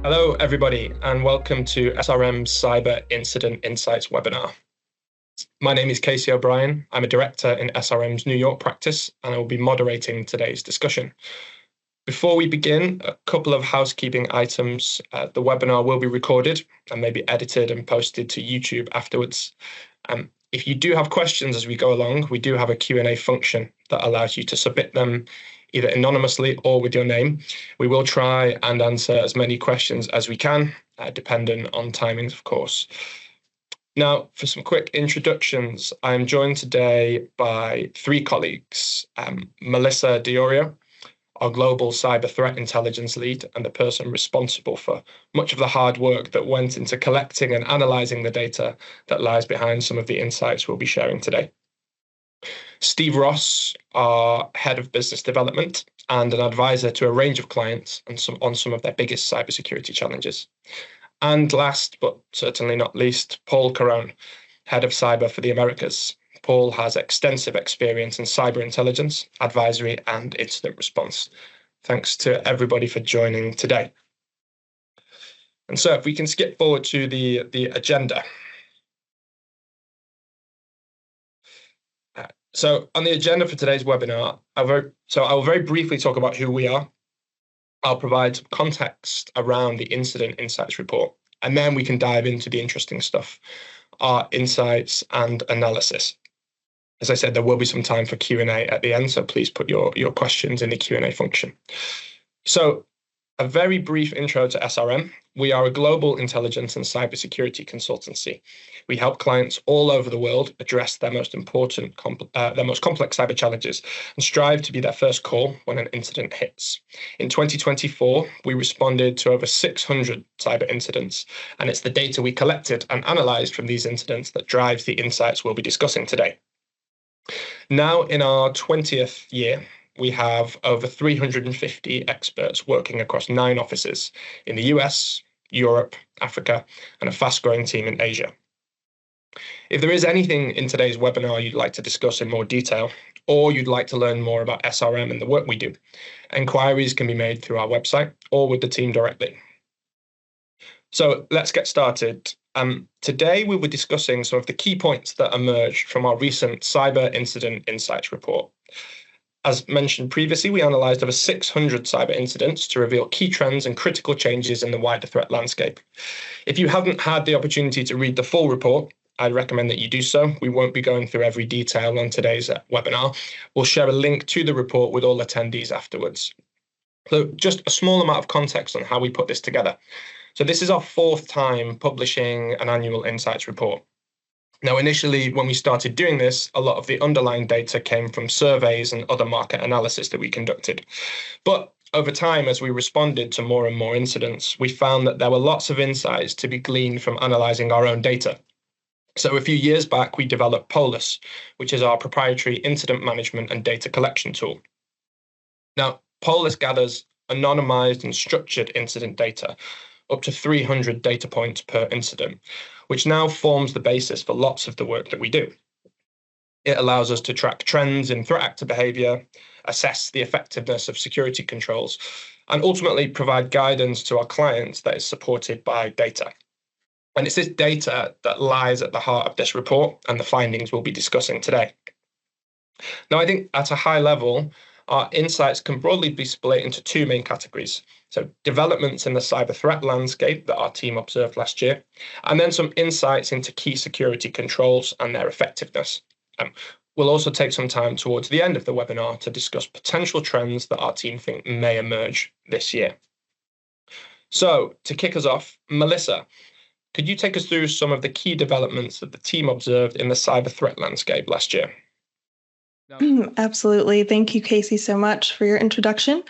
Hello, everybody, and welcome to SRM's Cyber Incident Insights webinar. My name is Casey O'Brien. I'm a director in SRM's New York practice, and I will be moderating today's discussion. Before we begin, a couple of housekeeping items. The webinar will be recorded and may be edited and posted to YouTube afterwards. If you do have questions as we go along, we do have a Q&A function that allows you to submit them either anonymously or with your name. We will try and answer as many questions as we can, depending on timings, of course. Now, for some quick introductions, I'm joined today by three colleagues. Melissa DeOrio, our global cyber threat intelligence lead and the person responsible for much of the hard work that went into collecting and analysing the data that lies behind some of the insights we'll be sharing today. Steve Ross, our head of business development and an advisor to a range of clients on some of their biggest cybersecurity challenges. And last, but certainly not least, Paul Caron, head of cyber for the Americas. Paul has extensive experience in cyber intelligence, advisory, and incident response. Thanks to everybody for joining today. And so if we can skip forward to the agenda. So on the agenda for today's webinar, I will very briefly talk about who we are. I'll provide some context around the Incident Insights report, and then we can dive into the interesting stuff, our insights and analysis. As I said, there will be some time for Q&A at the end, so please put your questions in the Q&A function. So a very brief intro to SRM. We are a global intelligence and cybersecurity consultancy. We help clients all over the world address their most complex cyber challenges and strive to be their first call when an incident hits. In 2024, we responded to over 600 cyber incidents, and it's the data we collected and analysed from these incidents that drives the insights we'll be discussing today. Now, in our 20th year, we have over 350 experts working across 9 offices in the US, Europe, Africa, and a fast-growing team in Asia. If there is anything in today's webinar you'd like to discuss in more detail, or you'd like to learn more about SRM and the work we do, inquiries can be made through our website or with the team directly. So let's get started. Today we were discussing some of the key points that emerged from our recent Cyber Incident Insights report. As mentioned previously, we analysed over 600 cyber incidents to reveal key trends and critical changes in the wider threat landscape. If you haven't had the opportunity to read the full report, I'd recommend that you do so. We won't be going through every detail on today's webinar. We'll share a link to the report with all attendees afterwards. So just a small amount of context on how we put this together. So this is our 4th time publishing an annual insights report. Now, initially, when we started doing this, a lot of the underlying data came from surveys and other market analysis that we conducted. But over time, as we responded to more and more incidents, we found that there were lots of insights to be gleaned from analysing our own data. So a few years back, we developed Polis, which is our proprietary incident management and data collection tool. Now, Polis gathers anonymized and structured incident data, up to 300 data points per incident, which now forms the basis for lots of the work that we do. It allows us to track trends in threat actor behavior, assess the effectiveness of security controls, and ultimately provide guidance to our clients that is supported by data. And it's this data that lies at the heart of this report and the findings we'll be discussing today. Now, I think at a high level, our insights can broadly be split into 2 main categories. So developments in the cyber threat landscape that our team observed last year, and then some insights into key security controls and their effectiveness. We'll also take some time towards the end of the webinar to discuss potential trends that our team think may emerge this year. So to kick us off, Melissa, could you take us through some of the key developments that the team observed in the cyber threat landscape last year? Absolutely. Thank you, Casey, so much for your introduction.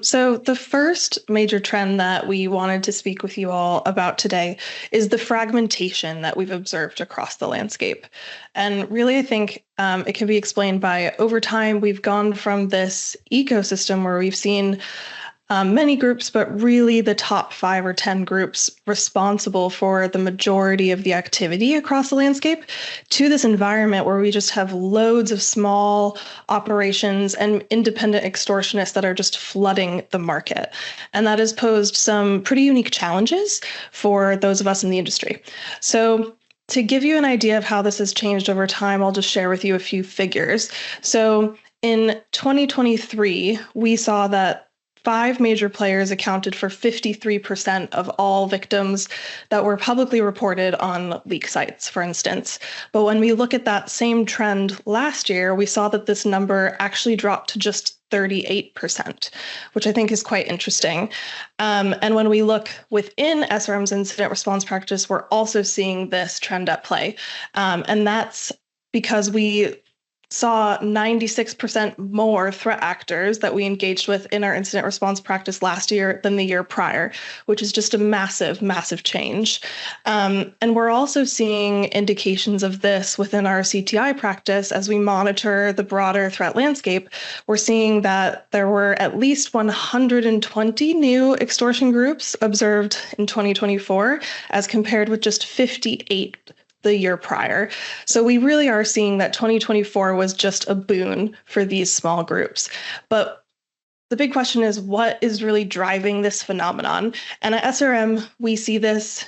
So the first major trend that we wanted to speak with you all about today is the fragmentation that we've observed across the landscape. And really, I think it can be explained by over time, we've gone from this ecosystem where we've seen many groups, but really the top 5 or 10 groups responsible for the majority of the activity across the landscape, to this environment where we just have loads of small operations and independent extortionists that are just flooding the market. And that has posed some pretty unique challenges for those of us in the industry. So to give you an idea of how this has changed over time, I'll just share with you a few figures. So in 2023, we saw that 5 major players accounted for 53% of all victims that were publicly reported on leak sites, for instance. But when we look at that same trend last year, we saw that this number actually dropped to just 38%, which I think is quite interesting. And when we look within SRM's incident response practice, we're also seeing this trend at play. And that's because we saw 96% more threat actors that we engaged with in our incident response practice last year than the year prior, which is just a massive, massive change. And we're also seeing indications of this within our CTI practice as we monitor the broader threat landscape. We're seeing that there were at least 120 new extortion groups observed in 2024, as compared with just 58 the year prior. So we really are seeing that 2024 was just a boon for these small groups. But the big question is, what is really driving this phenomenon? And at SRM, we see this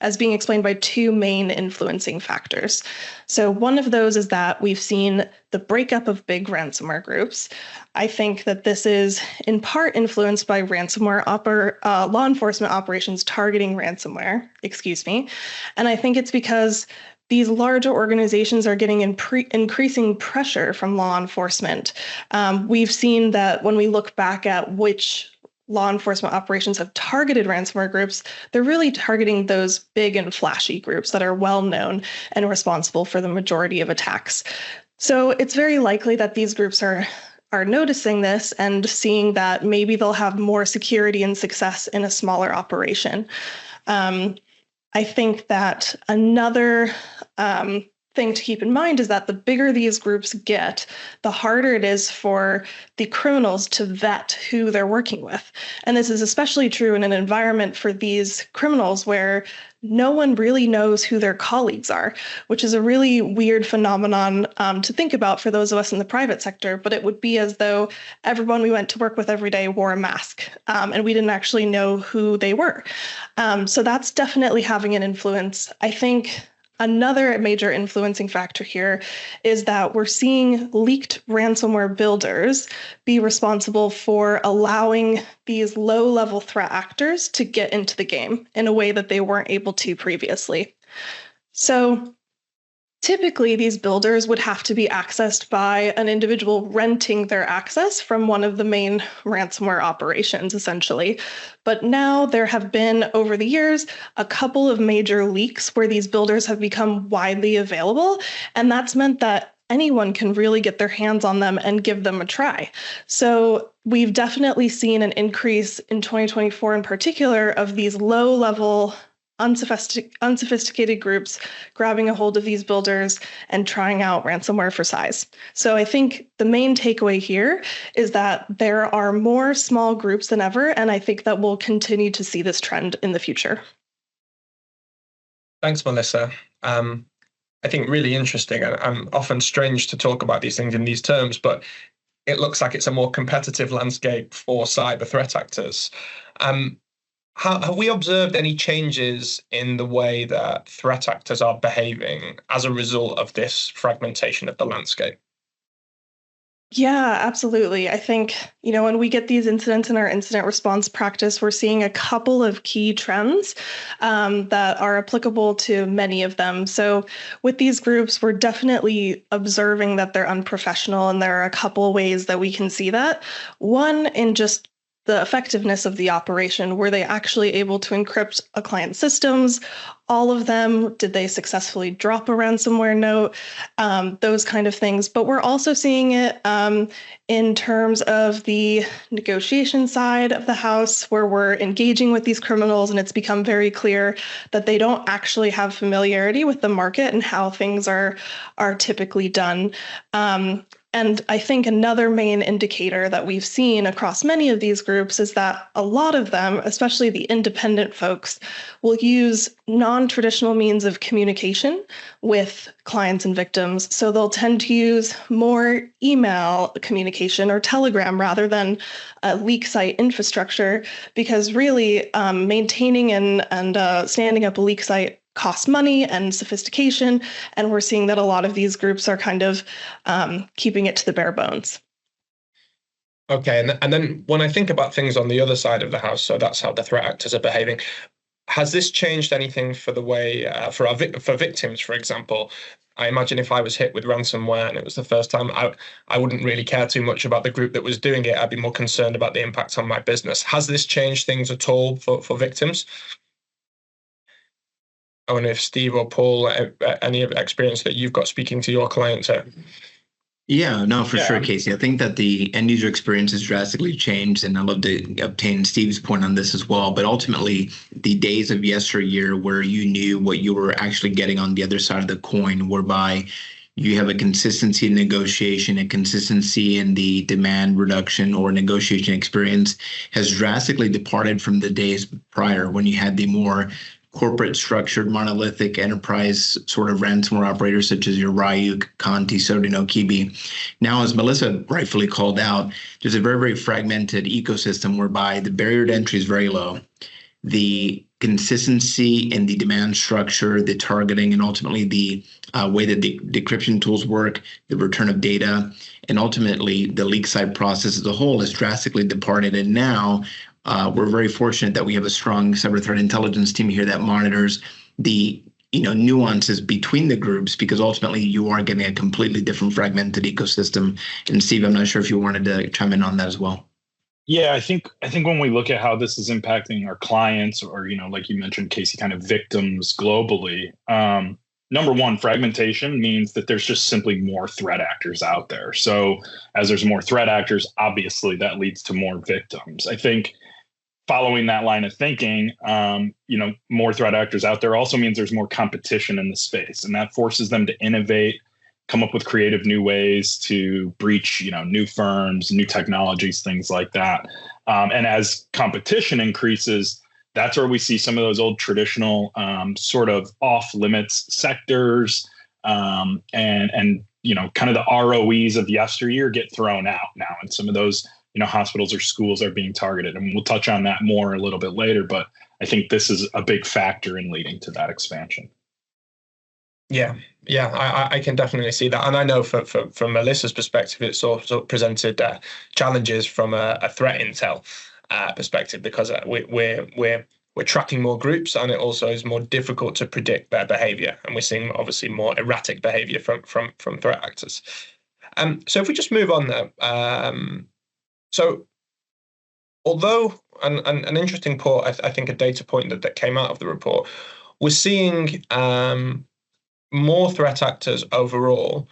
as being explained by 2 main influencing factors. So one of those is that we've seen the breakup of big ransomware groups. I think that this is in part influenced by ransomware law enforcement operations targeting ransomware, And I think it's because these larger organizations are getting increasing pressure from law enforcement. We've seen that when we look back at which law enforcement operations have targeted ransomware groups, they're really targeting those big and flashy groups that are well known and responsible for the majority of attacks. So it's very likely that these groups are noticing this and seeing that maybe they'll have more security and success in a smaller operation. I think that another thing to keep in mind is that the bigger these groups get, the harder it is for the criminals to vet who they're working with. And this is especially true in an environment for these criminals where no one really knows who their colleagues are, which is a really weird phenomenon to think about for those of us in the private sector. But it would be as though everyone we went to work with every day wore a mask, and we didn't actually know who they were. So that's definitely having an influence. I think another major influencing factor here is that we're seeing leaked ransomware builders be responsible for allowing these low-level threat actors to get into the game in a way that they weren't able to previously. So typically, these builders would have to be accessed by an individual renting their access from one of the main ransomware operations, essentially. But now there have been, over the years, a couple of major leaks where these builders have become widely available, and that's meant that anyone can really get their hands on them and give them a try. So we've definitely seen an increase in 2024 in particular of these low-level unsophisticated groups grabbing a hold of these builders and trying out ransomware for size. So I think the main takeaway here is that there are more small groups than ever, and I think that we'll continue to see this trend in the future. Thanks, Melissa. I think really interesting, and often strange to talk about these things in these terms, but it looks like it's a more competitive landscape for cyber threat actors. Have we observed any changes in the way that threat actors are behaving as a result of this fragmentation of the landscape? Yeah, absolutely. I think, when we get these incidents in our incident response practice, we're seeing a couple of key trends that are applicable to many of them. So with these groups, we're definitely observing that they're unprofessional, and there are a couple ways that we can see that. One, in just the effectiveness of the operation. Were they actually able to encrypt a client's systems? All of them? Did they successfully drop a ransomware note? Those kind of things. But we're also seeing it in terms of the negotiation side of the house, where we're engaging with these criminals, and it's become very clear that they don't actually have familiarity with the market and how things are typically done. And I think another main indicator that we've seen across many of these groups is that a lot of them, especially the independent folks, will use non-traditional means of communication with clients and victims. So they'll tend to use more email communication or Telegram rather than a leak site infrastructure, because really maintaining and standing up a leak site costs money and sophistication, and we're seeing that a lot of these groups are kind of keeping it to the bare bones. Okay, and then when I think about things on the other side of the house, so that's how the threat actors are behaving. Has this changed anything for the way for victims, for example? I imagine if I was hit with ransomware and it was the first time, I wouldn't really care too much about the group that was doing it. I'd be more concerned about the impact on my business. Has this changed things at all for victims? I wonder if Steve or Paul, any experience that you've got speaking to your clients. Yeah, no, for sure, Casey. I think that the end user experience has drastically changed, and I'd love to obtain Steve's point on this as well. But ultimately, the days of yesteryear where you knew what you were actually getting on the other side of the coin, whereby you have a consistency in negotiation, a consistency in the demand reduction or negotiation experience, has drastically departed from the days prior when you had the more corporate structured monolithic enterprise sort of ransomware operators such as your Ryuk, Conti, Sodino, Kibi. Now, as Melissa rightfully called out, there's a very, very fragmented ecosystem whereby the barrier to entry is very low. The consistency in the demand structure, the targeting, and ultimately the way that the decryption tools work, the return of data, and ultimately the leak site process as a whole has drastically departed. And now we're very fortunate that we have a strong cyber threat intelligence team here that monitors the nuances between the groups, because ultimately you are getting a completely different fragmented ecosystem. And Steve, I'm not sure if you wanted to chime in on that as well. Yeah, I think when we look at how this is impacting our clients, or like you mentioned, Casey, kind of victims globally. Number one, fragmentation means that there's just simply more threat actors out there. So as there's more threat actors, obviously that leads to more victims. I think following that line of thinking, more threat actors out there also means there's more competition in the space, and that forces them to innovate, come up with creative new ways to breach, new firms, new technologies, things like that. And as competition increases, that's where we see some of those old traditional sort of off limits sectors and kind of the ROEs of yesteryear get thrown out now. And some of those, hospitals or schools are being targeted. And we'll touch on that more a little bit later, but I think this is a big factor in leading to that expansion. Yeah, I can definitely see that, and I know from Melissa's perspective, it's also presented challenges from a threat intel perspective, because we're tracking more groups, and it also is more difficult to predict their behavior, and we're seeing obviously more erratic behavior from threat actors. So if we just move on there, so although an interesting point, I think a data point that came out of the report, we're seeing more threat actors overall,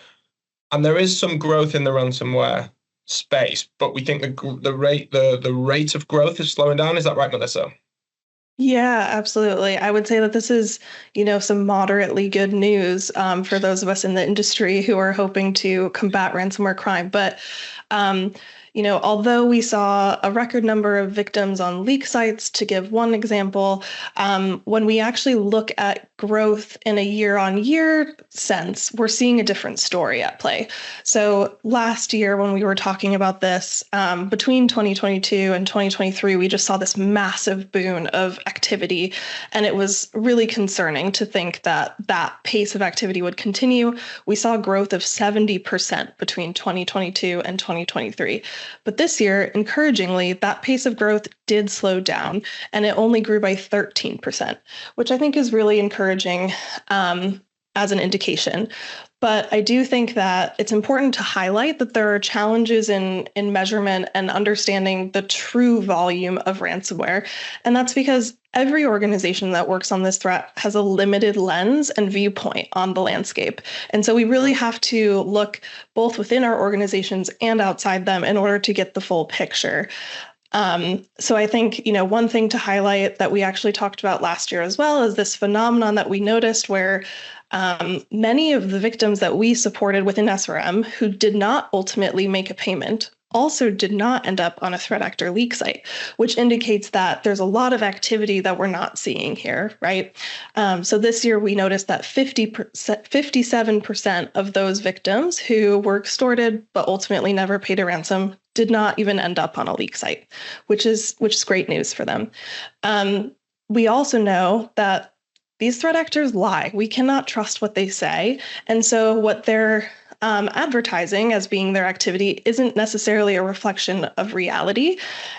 and there is some growth in the ransomware space, but we think the rate of growth is slowing down. Is that right, Melissa? Yeah, absolutely. I would say that this is, some moderately good news for those of us in the industry who are hoping to combat ransomware crime. But although we saw a record number of victims on leak sites, to give one example, when we actually look at growth in a year-on-year sense, we're seeing a different story at play. So last year, when we were talking about this, between 2022 and 2023, we just saw this massive boon of activity, and it was really concerning to think that that pace of activity would continue. We saw growth of 70% between 2022 and 2023. But this year, encouragingly, that pace of growth did slow down, and it only grew by 13%, which I think is really encouraging as an indication. But I do think that it's important to highlight that there are challenges in measurement and understanding the true volume of ransomware. And that's because every organization that works on this threat has a limited lens and viewpoint on the landscape. And so we really have to look both within our organizations and outside them in order to get the full picture. So I think, one thing to highlight that we actually talked about last year as well is this phenomenon that we noticed where Many of the victims that we supported within SRM who did not ultimately make a payment also did not end up on a threat actor leak site, which indicates that there's a lot of activity that we're not seeing here, right? So this year we noticed that 57% of those victims who were extorted but ultimately never paid a ransom did not even end up on a leak site, which is great news for them. We also know that these threat actors lie. We cannot trust what they say. And so what they're advertising as being their activity isn't necessarily a reflection of reality.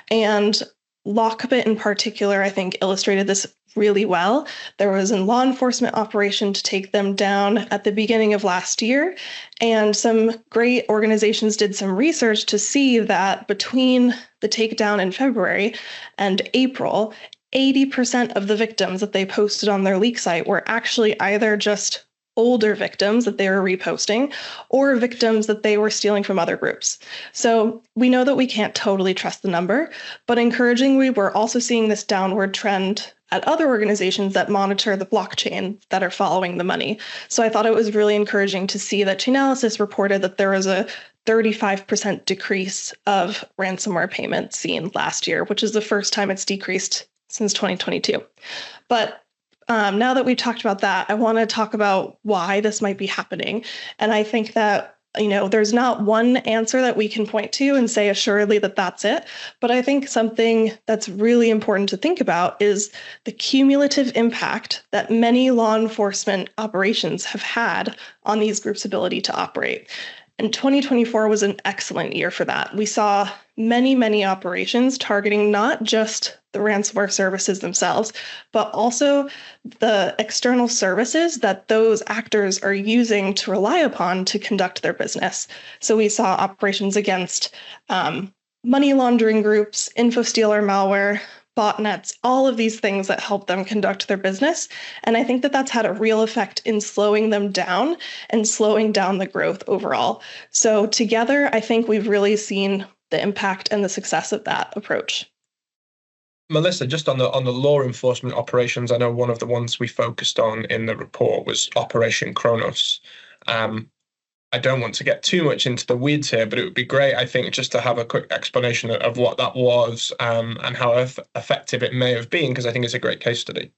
And Lockbit in particular, I think, illustrated this really well. There was a law enforcement operation to take them down at the beginning of last year, and some great organizations did some research to see that between the takedown in February and April, 80% of the victims that they posted on their leak site were actually either just older victims that they were reposting or victims that they were stealing from other groups. So we know that we can't totally trust the number, but encouragingly, we're also seeing this downward trend at other organizations that monitor the blockchain that are following the money. So I thought it was really encouraging to see that Chainalysis reported that there was a 35% decrease of ransomware payments seen last year, which is the first time it's decreased since 2022. But now that we've talked about that, I want to talk about why this might be happening. And I think that, there's not one answer that we can point to and say assuredly that that's it. But I think something that's really important to think about is the cumulative impact that many law enforcement operations have had on these groups' ability to operate. And 2024 was an excellent year for that. We saw many, many operations targeting not just the ransomware services themselves, but also the external services that those actors are using to rely upon to conduct their business. So we saw operations against money laundering groups, infostealer malware, botnets, all of these things that help them conduct their business. And I think that that's had a real effect in slowing them down and slowing down the growth overall. So together, I think we've really seen the impact and the success of that approach. Melissa, just on the law enforcement operations, I know one of the ones we focused on in the report was Operation Kronos. I don't want to get too much into the weeds here, but it would be great, I think, just to have a quick explanation of what that was and how effective it may have been, because I think it's a great case study.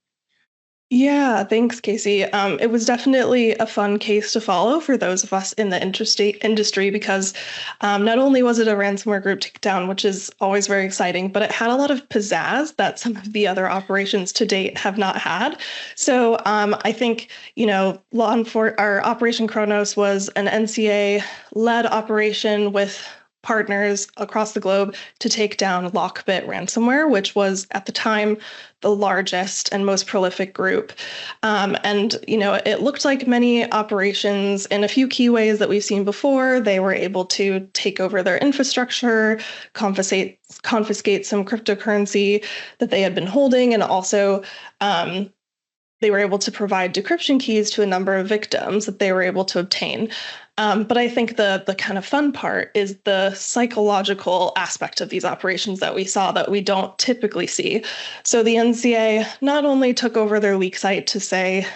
Yeah, thanks, Casey. It was definitely a fun case to follow for those of us in the industry because not only was it a ransomware group takedown, which is always very exciting, but it had a lot of pizzazz that some of the other operations to date have not had. So I think, our Operation Kronos was an NCA-led operation with partners across the globe to take down Lockbit ransomware, which was at the time the largest and most prolific group. It looked like many operations in a few key ways that we've seen before. They were able to take over their infrastructure, confiscate some cryptocurrency that they had been holding, and also they were able to provide decryption keys to a number of victims that they were able to obtain. But I think the kind of fun part is the psychological aspect of these operations that we saw that we don't typically see. So the NCA not only took over their leak site to say,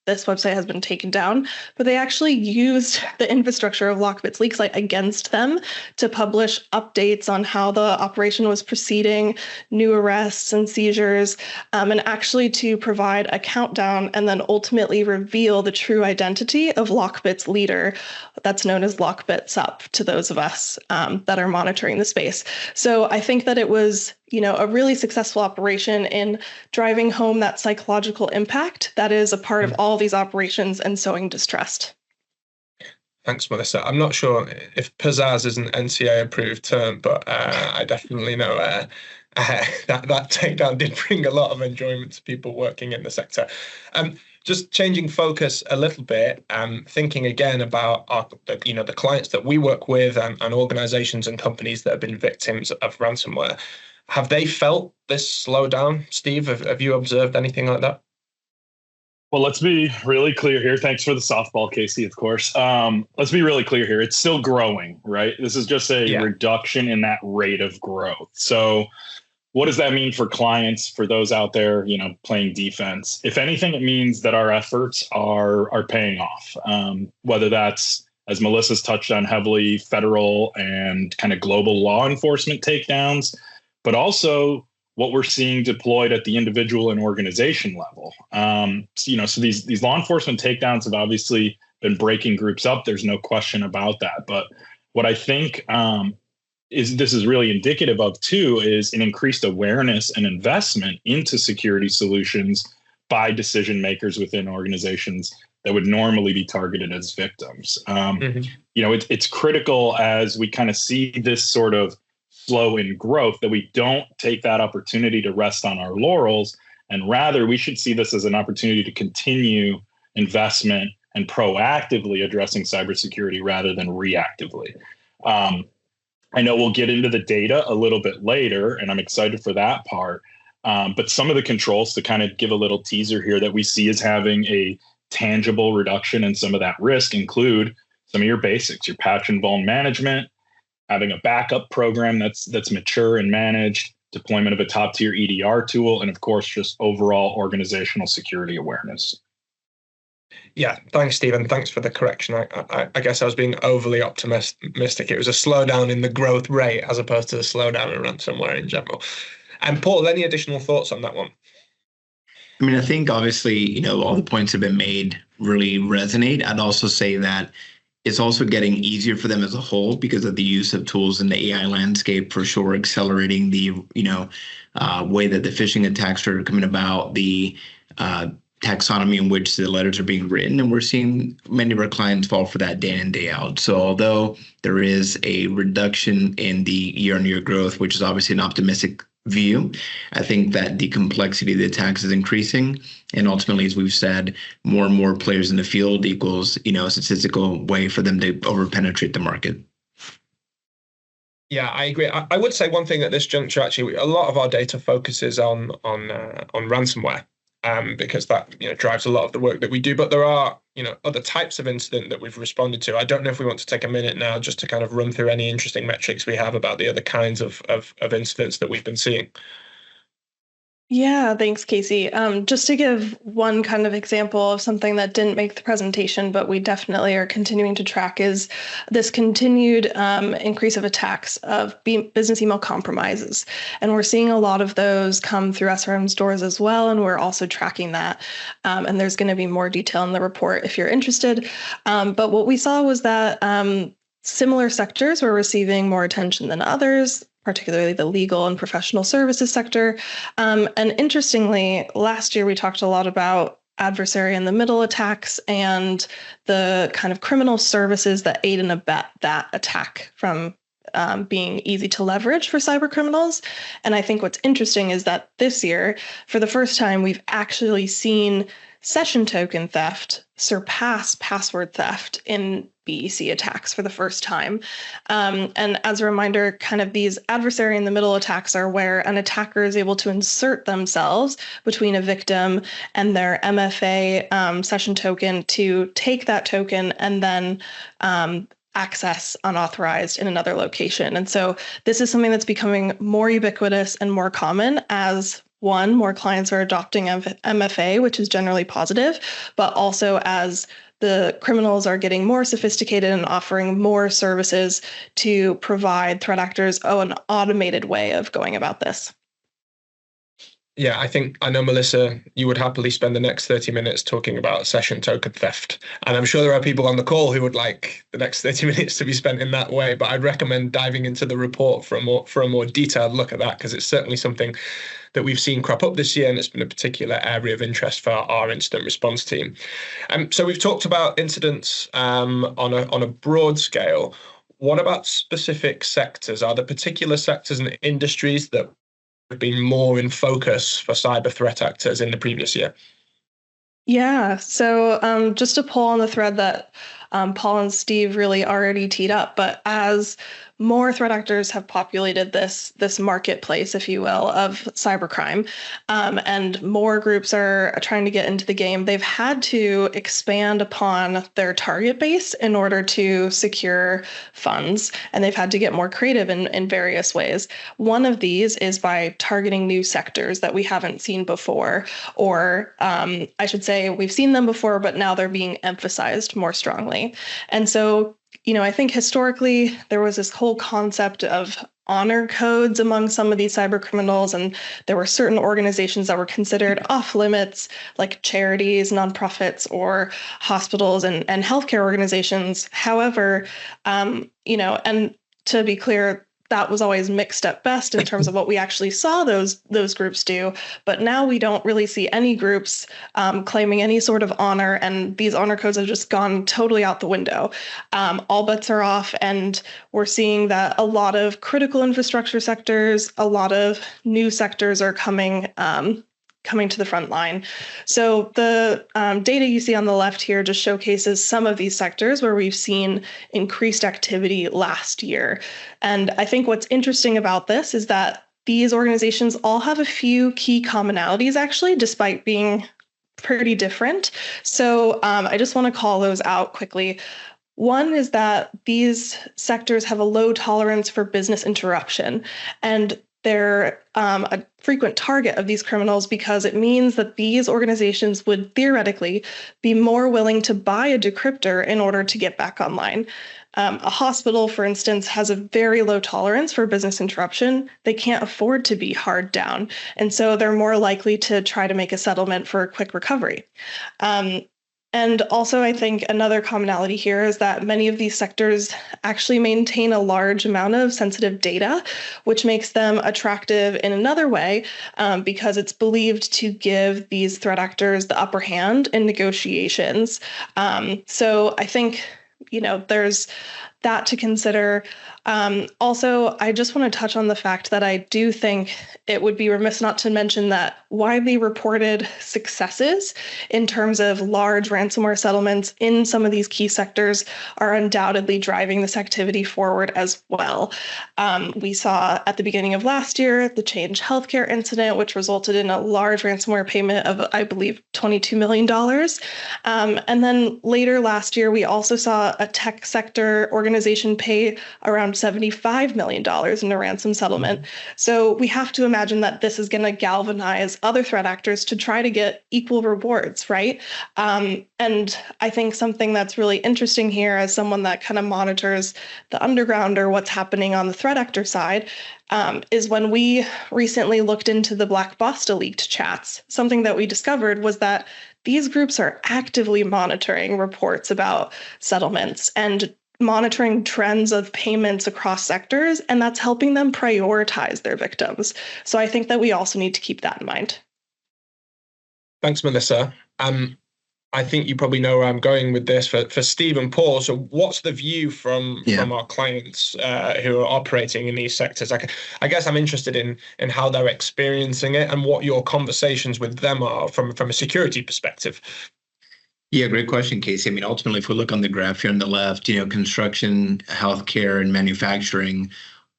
this website has been taken down, but they actually used the infrastructure of Lockbit's leak site against them to publish updates on how the operation was proceeding, new arrests and seizures, and actually to provide a countdown and then ultimately reveal the true identity of Lockbit's leader, that's known as Lockbit Sup to those of us that are monitoring the space. So I think that it was a really successful operation in driving home that psychological impact that is a part of all these operations and sowing distrust. Thanks, Melissa. I'm not sure if pizzazz is an NCA approved term, but I definitely know that takedown did bring a lot of enjoyment to people working in the sector. Just changing focus a little bit, thinking again about the clients that we work with and organizations and companies that have been victims of ransomware. Have they felt this slowdown? Steve, have you observed anything like that? Well, let's be really clear here. Thanks for the softball, Casey, of course. Let's be really clear here. It's still growing, right? This is just a reduction in that rate of growth. So what does that mean for clients, for those out there, playing defense? If anything, it means that our efforts are paying off. Whether that's, as Melissa's touched on heavily, federal and kind of global law enforcement takedowns, but also what we're seeing deployed at the individual and organization level. So these law enforcement takedowns have obviously been breaking groups up. There's no question about that. But what I think this is really indicative of too is an increased awareness and investment into security solutions by decision makers within organizations that would normally be targeted as victims. It's critical as we kind of see this sort of slow in growth that we don't take that opportunity to rest on our laurels, and rather we should see this as an opportunity to continue investment and proactively addressing cybersecurity rather than reactively. I know we'll get into the data a little bit later, and I'm excited for that part. But some of the controls, to kind of give a little teaser here, that we see as having a tangible reduction in some of that risk include some of your basics, your patch and vuln management, having a backup program that's mature and managed, deployment of a top-tier EDR tool, and of course, just overall organizational security awareness. Yeah, thanks, Stephen. Thanks for the correction. I guess I was being overly optimistic. It was a slowdown in the growth rate as opposed to a slowdown in ransomware in general. And Paul, any additional thoughts on that one? I mean, I think obviously, all the points have been made really resonate. I'd also say that it's also getting easier for them as a whole because of the use of tools in the AI landscape, for sure, accelerating the, way that the phishing attacks are coming about, the taxonomy in which the letters are being written. And we're seeing many of our clients fall for that day in, day out. So although there is a reduction in the year-on-year growth, which is obviously an optimistic view, I think that the complexity of the attacks is increasing. And ultimately, as we've said, more and more players in the field equals, a statistical way for them to overpenetrate the market. Yeah, I agree. I would say one thing at this juncture, actually, a lot of our data focuses on ransomware. Because that drives a lot of the work that we do. But there are other types of incident that we've responded to. I don't know if we want to take a minute now just to kind of run through any interesting metrics we have about the other kinds of incidents that we've been seeing. Yeah, thanks, Casey. Just to give one kind of example of something that didn't make the presentation, but we definitely are continuing to track, is this continued increase of attacks of business email compromises. And we're seeing a lot of those come through SRM stores as well, and we're also tracking that. And there's going to be more detail in the report if you're interested. But what we saw was that similar sectors were receiving more attention than others, particularly the legal and professional services sector. And interestingly, last year we talked a lot about adversary in the middle attacks and the kind of criminal services that aid and abet that attack from being easy to leverage for cyber criminals. And I think what's interesting is that this year, for the first time, we've actually seen session token theft surpass password theft in BEC attacks for the first time. And as a reminder, kind of these adversary in the middle attacks are where an attacker is able to insert themselves between a victim and their MFA session token to take that token and then access unauthorized in another location. And so this is something that's becoming more ubiquitous and more common as more clients are adopting MFA, which is generally positive, but also as the criminals are getting more sophisticated and offering more services to provide threat actors an automated way of going about this. Yeah, I know, Melissa, you would happily spend the next 30 minutes talking about session token theft. And I'm sure there are people on the call who would like the next 30 minutes to be spent in that way. But I'd recommend diving into the report for a more detailed look at that, because it's certainly something that we've seen crop up this year, and it's been a particular area of interest for our incident response team. So we've talked about incidents on a broad scale. What about specific sectors? Are there particular sectors and industries that have been more in focus for cyber threat actors in the previous year? Yeah, so just to pull on the thread that Paul and Steve really already teed up, but as more threat actors have populated this marketplace, if you will, of cybercrime, and more groups are trying to get into the game. They've had to expand upon their target base in order to secure funds, and they've had to get more creative in various ways. One of these is by targeting new sectors that we haven't seen before, or I should say we've seen them before, but now they're being emphasized more strongly. And so, I think historically there was this whole concept of honor codes among some of these cyber criminals, and there were certain organizations that were considered off limits, like charities, nonprofits, or hospitals and healthcare organizations. However, and to be clear, that was always mixed at best in terms of what we actually saw those groups do. But now we don't really see any groups claiming any sort of honor, and these honor codes have just gone totally out the window. All bets are off, and we're seeing that a lot of critical infrastructure sectors, a lot of new sectors are coming to the front line. So the data you see on the left here just showcases some of these sectors where we've seen increased activity last year. And I think what's interesting about this is that these organizations all have a few key commonalities, actually, despite being pretty different. So I just want to call those out quickly. One is that these sectors have a low tolerance for business interruption, and they're a frequent target of these criminals because it means that these organizations would theoretically be more willing to buy a decryptor in order to get back online. A hospital, for instance, has a very low tolerance for business interruption. They can't afford to be hard down, and so they're more likely to try to make a settlement for a quick recovery. And also, I think another commonality here is that many of these sectors actually maintain a large amount of sensitive data, which makes them attractive in another way, because it's believed to give these threat actors the upper hand in negotiations. So I think, there's that to consider. Also, I just want to touch on the fact that I do think it would be remiss not to mention that widely reported successes in terms of large ransomware settlements in some of these key sectors are undoubtedly driving this activity forward as well. We saw at the beginning of last year the Change Healthcare incident, which resulted in a large ransomware payment of, I believe, $22 million. And then later last year, we also saw a tech sector organization pay around $75 million in a ransom settlement. So we have to imagine that this is going to galvanize other threat actors to try to get equal rewards, right? And I think something that's really interesting here, as someone that kind of monitors the underground or what's happening on the threat actor side, is when we recently looked into the Black Basta leaked chats, something that we discovered was that these groups are actively monitoring reports about settlements and monitoring trends of payments across sectors, and that's helping them prioritize their victims. So I think that we also need to keep that in mind. Thanks, Melissa. I think you probably know where I'm going with this for Steve and Paul. So what's the view from our clients who are operating in these sectors? I guess I'm interested in how they're experiencing it and what your conversations with them are from a security perspective. Yeah, great question, Casey. I mean, ultimately, if we look on the graph here on the left, construction, healthcare, and manufacturing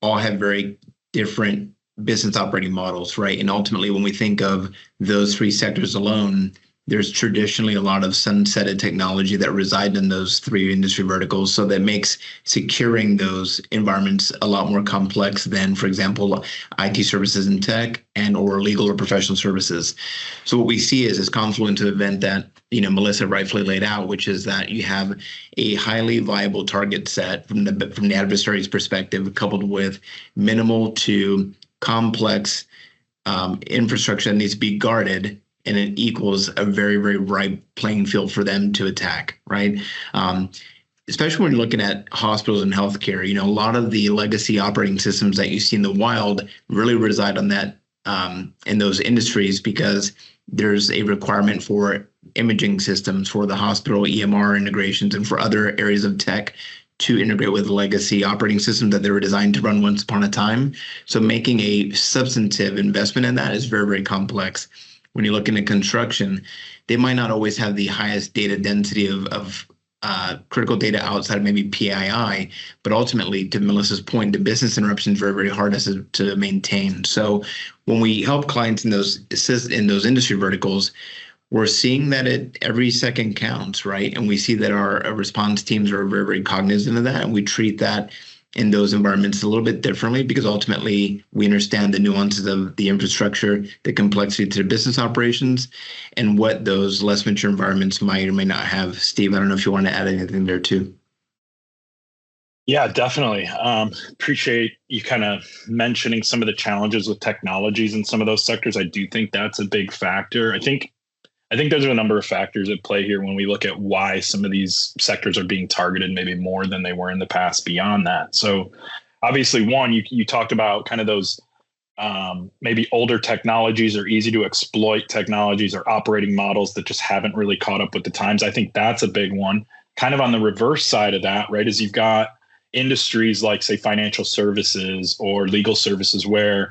all have very different business operating models, right? And ultimately, when we think of those three sectors alone, there's traditionally a lot of sunsetted technology that reside in those three industry verticals. So that makes securing those environments a lot more complex than, for example, IT services and tech and or legal or professional services. So what we see is this confluence event that, Melissa rightfully laid out, which is that you have a highly viable target set from the adversary's perspective, coupled with minimal to complex infrastructure that needs to be guarded, and it equals a very, very ripe playing field for them to attack, right? Especially when you're looking at hospitals and healthcare, a lot of the legacy operating systems that you see in the wild really reside on that in those industries, because there's a requirement for imaging systems for the hospital, EMR integrations, and for other areas of tech to integrate with legacy operating systems that they were designed to run once upon a time. So making a substantive investment in that is very, very complex. When you look into construction, they might not always have the highest data density of critical data outside of maybe PII, but ultimately, to Melissa's point, the business interruption is very, very hard to maintain. So when we help clients in those industry verticals, we're seeing that every second counts, right? And we see that our response teams are very, very cognizant of that, and we treat that in those environments a little bit differently because ultimately we understand the nuances of the infrastructure, the complexity to the business operations, and what those less mature environments might or may not have. Steve, I don't know if you want to add anything there too. Yeah, definitely. Appreciate you kind of mentioning some of the challenges with technologies in some of those sectors. I do think that's a big factor. I think there's a number of factors at play here when we look at why some of these sectors are being targeted maybe more than they were in the past beyond that. So obviously, one, you talked about kind of those maybe older technologies or easy to exploit technologies or operating models that just haven't really caught up with the times. I think that's a big one. Kind of on the reverse side of that, right, is you've got industries like, say, financial services or legal services where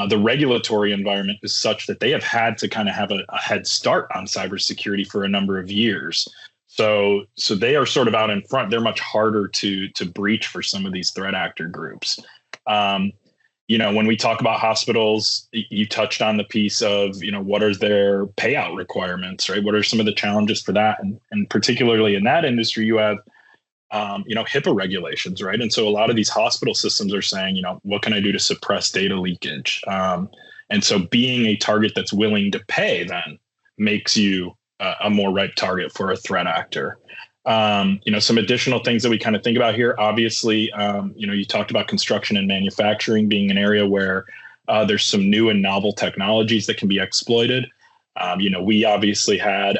the regulatory environment is such that they have had to kind of have a head start on cybersecurity for a number of years. So they are sort of out in front. They're much harder to breach for some of these threat actor groups. When we talk about hospitals, you touched on the piece of, what are their payout requirements, right? What are some of the challenges for that? And particularly in that industry, you have HIPAA regulations, right? And so a lot of these hospital systems are saying, what can I do to suppress data leakage? And so being a target that's willing to pay then makes you a more ripe target for a threat actor. Some additional things that we kind of think about here, obviously, you talked about construction and manufacturing being an area where there's some new and novel technologies that can be exploited. We obviously had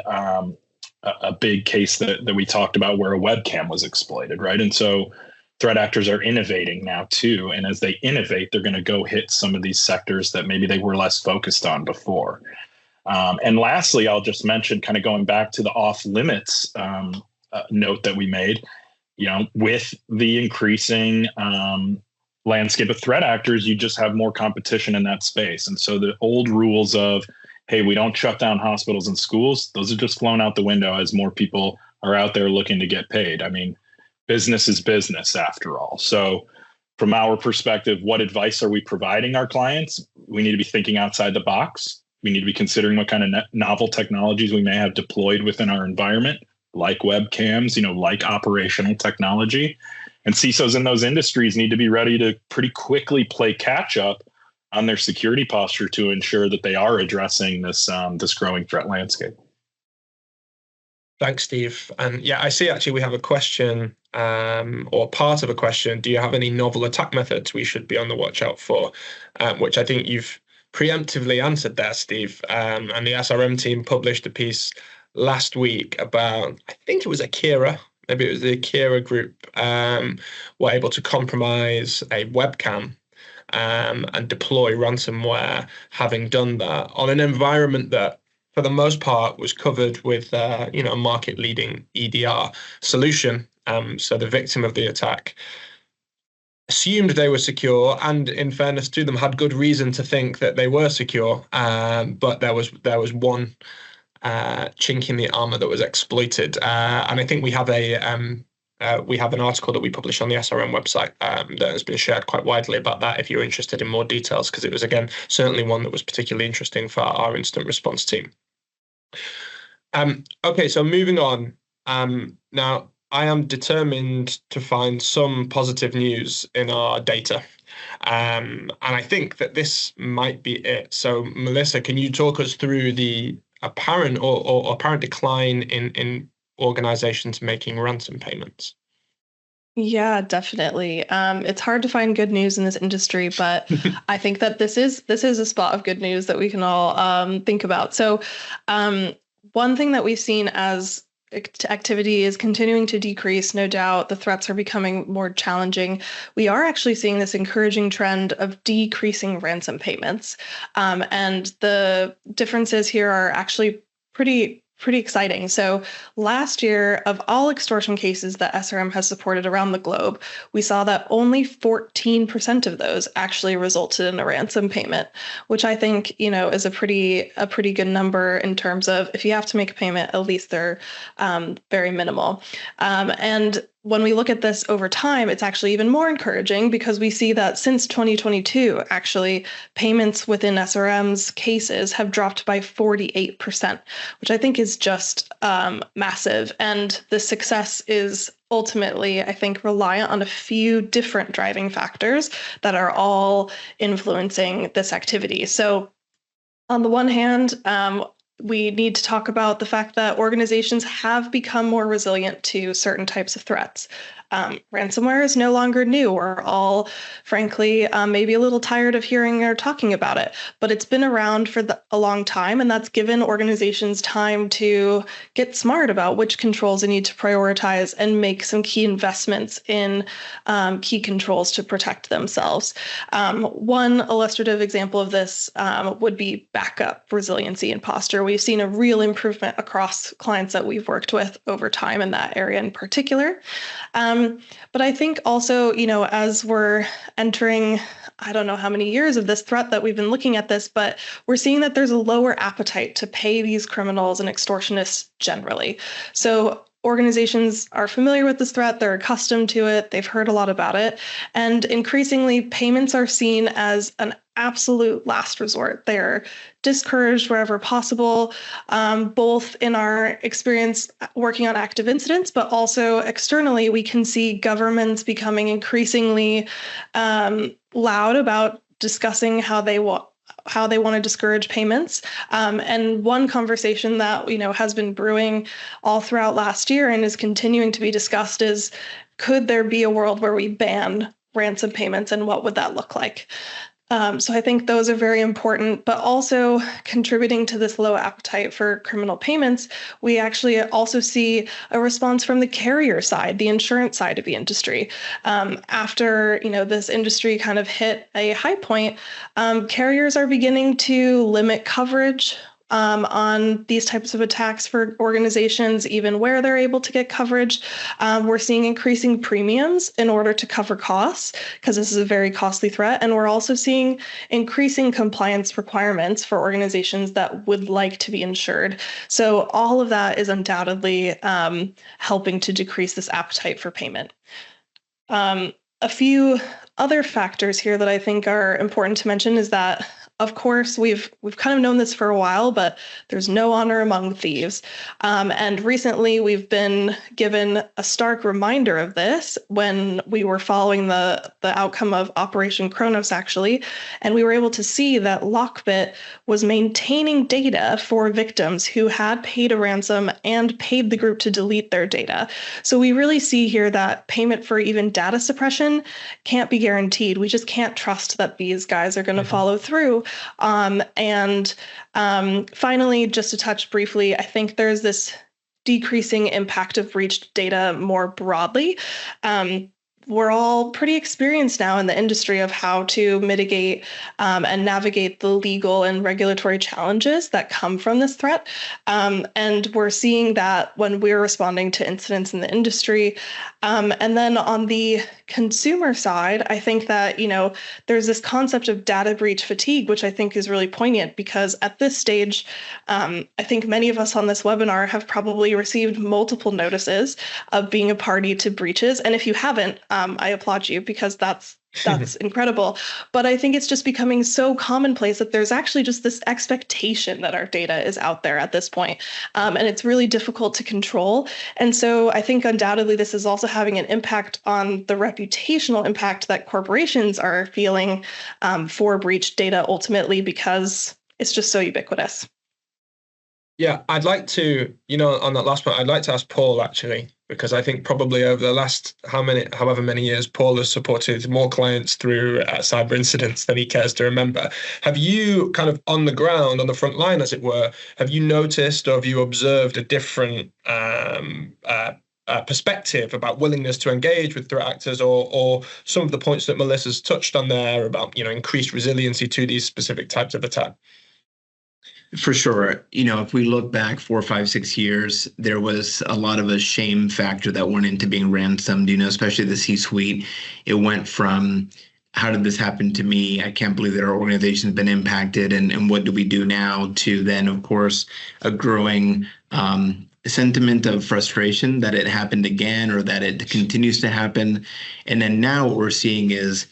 a big case that we talked about where a webcam was exploited, right? And so threat actors are innovating now too. And as they innovate, they're going to go hit some of these sectors that maybe they were less focused on before. And lastly, I'll just mention, kind of going back to the off limits note that we made, with the increasing landscape of threat actors, you just have more competition in that space. And so the old rules of, hey, we don't shut down hospitals and schools, those are just flown out the window as more people are out there looking to get paid. I mean, business is business after all. So from our perspective, what advice are we providing our clients? We need to be thinking outside the box. We need to be considering what kind of novel technologies we may have deployed within our environment, like webcams, like operational technology. And CISOs in those industries need to be ready to pretty quickly play catch up on their security posture to ensure that they are addressing this growing threat landscape. Thanks, Steve. And yeah, I see actually we have a question or part of a question. Do you have any novel attack methods we should be on the watch out for? Which I think you've preemptively answered there, Steve. And the SRM team published a piece last week about, I think it was Akira, maybe it was the Akira group, were able to compromise a webcam and deploy ransomware, having done that on an environment that, for the most part, was covered with a market-leading EDR solution. So the victim of the attack assumed they were secure, and in fairness to them, had good reason to think that they were secure. But there was one chink in the armor that was exploited, and I think we have an article that we published on the SRM website that has been shared quite widely about that, if you're interested in more details, because it was, again, certainly one that was particularly interesting for our incident response team. Okay, so moving on. Now, I am determined to find some positive news in our data. And I think that this might be it. So, Melissa, can you talk us through the apparent or apparent decline in organizations making ransom payments? Yeah, definitely. It's hard to find good news in this industry, but I think that this is a spot of good news that we can all think about. So one thing that we've seen as activity is continuing to decrease. No doubt the threats are becoming more challenging. We are actually seeing this encouraging trend of decreasing ransom payments. And the differences here are actually pretty pretty exciting. So last year, of all extortion cases that SRM has supported around the globe, we saw that only 14% of those actually resulted in a ransom payment, which I think, is a pretty good number in terms of if you have to make a payment, at least they're very minimal. And when we look at this over time, it's actually even more encouraging because we see that since 2022, actually, payments within SRM's cases have dropped by 48%, which I think is just massive. And the success is ultimately, I think, reliant on a few different driving factors that are all influencing this activity. So on the one hand, we need to talk about the fact that organizations have become more resilient to certain types of threats. Ransomware is no longer new. We're all, frankly, maybe a little tired of hearing or talking about it, but it's been around for a long time, and that's given organizations time to get smart about which controls they need to prioritize and make some key investments in key controls to protect themselves. One illustrative example of this would be backup resiliency and posture. We've seen a real improvement across clients that we've worked with over time in that area in particular. But I think also, as we're entering, I don't know how many years of this threat that we've been looking at this, but we're seeing that there's a lower appetite to pay these criminals and extortionists generally. So organizations are familiar with this threat, they're accustomed to it, they've heard a lot about it, and increasingly payments are seen as an absolute last resort. They're discouraged wherever possible, both in our experience working on active incidents, but also externally, we can see governments becoming increasingly loud about discussing how they want to discourage payments. And one conversation that has been brewing all throughout last year and is continuing to be discussed is, could there be a world where we ban ransom payments, and what would that look like? So I think those are very important, but also contributing to this low appetite for criminal payments, we actually also see a response from the carrier side, the insurance side of the industry. After this industry kind of hit a high point, carriers are beginning to limit coverage on these types of attacks for organizations, even where they're able to get coverage. We're seeing increasing premiums in order to cover costs, because this is a very costly threat. And we're also seeing increasing compliance requirements for organizations that would like to be insured. So all of that is undoubtedly helping to decrease this appetite for payment. A few other factors here that I think are important to mention is that, of course, we've kind of known this for a while, but there's no honor among thieves. And recently, we've been given a stark reminder of this when we were following the outcome of Operation Kronos, actually, and we were able to see that Lockbit was maintaining data for victims who had paid a ransom and paid the group to delete their data. So we really see here that payment for even data suppression can't be guaranteed. We just can't trust that these guys are going to follow through. And finally, just to touch briefly, I think there's this decreasing impact of breached data more broadly. We're all pretty experienced now in the industry of how to mitigate and navigate the legal and regulatory challenges that come from this threat. And we're seeing that when we're responding to incidents in the industry. And then on the consumer side, I think that, there's this concept of data breach fatigue, which I think is really poignant because at this stage, I think many of us on this webinar have probably received multiple notices of being a party to breaches. And if you haven't, I applaud you because that's incredible. But I think it's just becoming so commonplace that there's actually just this expectation that our data is out there at this point. And it's really difficult to control. And so I think undoubtedly this is also having an impact on the reputational impact that corporations are feeling for breached data ultimately, because it's just so ubiquitous. Yeah, I'd like to, on that last point, I'd like to ask Paul actually, because I think probably over the last however many years, Paul has supported more clients through cyber incidents than he cares to remember. Have you kind of on the ground, on the front line, as it were, have you noticed or have you observed a different perspective about willingness to engage with threat actors, or some of the points that Melissa's touched on there about, increased resiliency to these specific types of attack? For sure. If we look back 4, 5, 6 years, there was a lot of a shame factor that went into being ransomed, especially the C-suite. It went from, how did this happen to me? I can't believe that our organization's been impacted, and what do we do now? To then, of course, a growing sentiment of frustration that it happened again or that it continues to happen. And then now what we're seeing is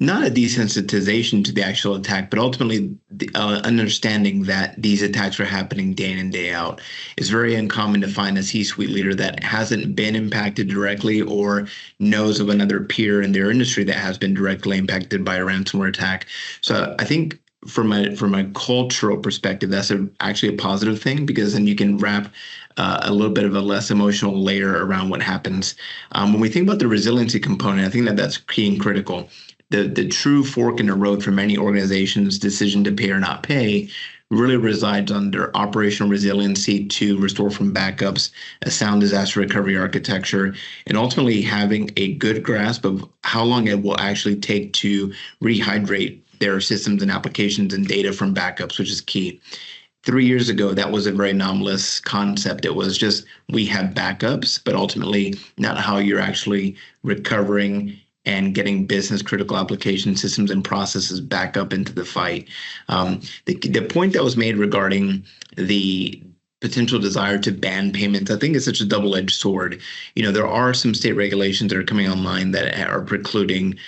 not a desensitization to the actual attack, but ultimately the understanding that these attacks are happening day in and day out. It's very uncommon to find a C-suite leader that hasn't been impacted directly or knows of another peer in their industry that has been directly impacted by a ransomware attack. So I think from a cultural perspective, that's actually a positive thing, because then you can wrap a little bit of a less emotional layer around what happens. When we think about the resiliency component, I think that's key and critical. The true fork in the road for many organizations' decision to pay or not pay really resides on their operational resiliency to restore from backups, a sound disaster recovery architecture, and ultimately having a good grasp of how long it will actually take to rehydrate their systems and applications and data from backups, which is key. 3 years ago, that was a very anomalous concept. It was just, we have backups, but ultimately not how you're actually recovering and getting business critical application systems and processes back up into the fight. The point that was made regarding the potential desire to ban payments, I think, is such a double-edged sword. There are some state regulations that are coming online that are precluding,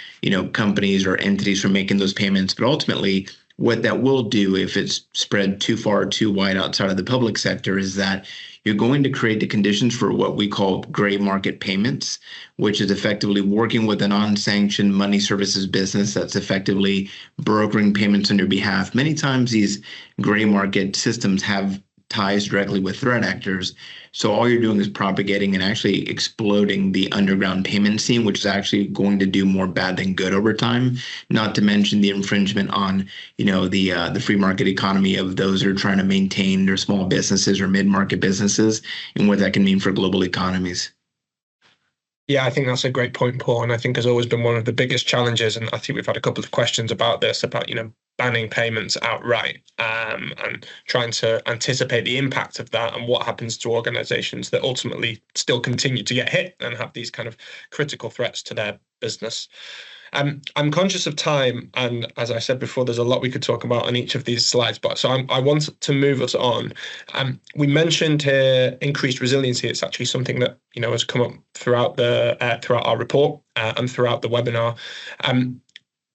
companies or entities from making those payments. But ultimately, what that will do, if it's spread too far or too wide outside of the public sector, is that you're going to create the conditions for what we call gray market payments, which is effectively working with a non-sanctioned money services business that's effectively brokering payments on your behalf. Many times these gray market systems have ties directly with threat actors. So all you're doing is propagating and actually exploding the underground payment scene, which is actually going to do more bad than good over time. Not to mention the infringement on, the free market economy of those who are trying to maintain their small businesses or mid-market businesses, and what that can mean for global economies. Yeah, I think that's a great point, Paul. And I think has always been one of the biggest challenges. And I think we've had a couple of questions about this, about, banning payments outright, and trying to anticipate the impact of that and what happens to organizations that ultimately still continue to get hit and have these kind of critical threats to their business. I'm conscious of time, and as I said before, there's a lot we could talk about on each of these slides. But so I want to move us on. We mentioned here increased resiliency. It's actually something that has come up throughout our report and throughout the webinar.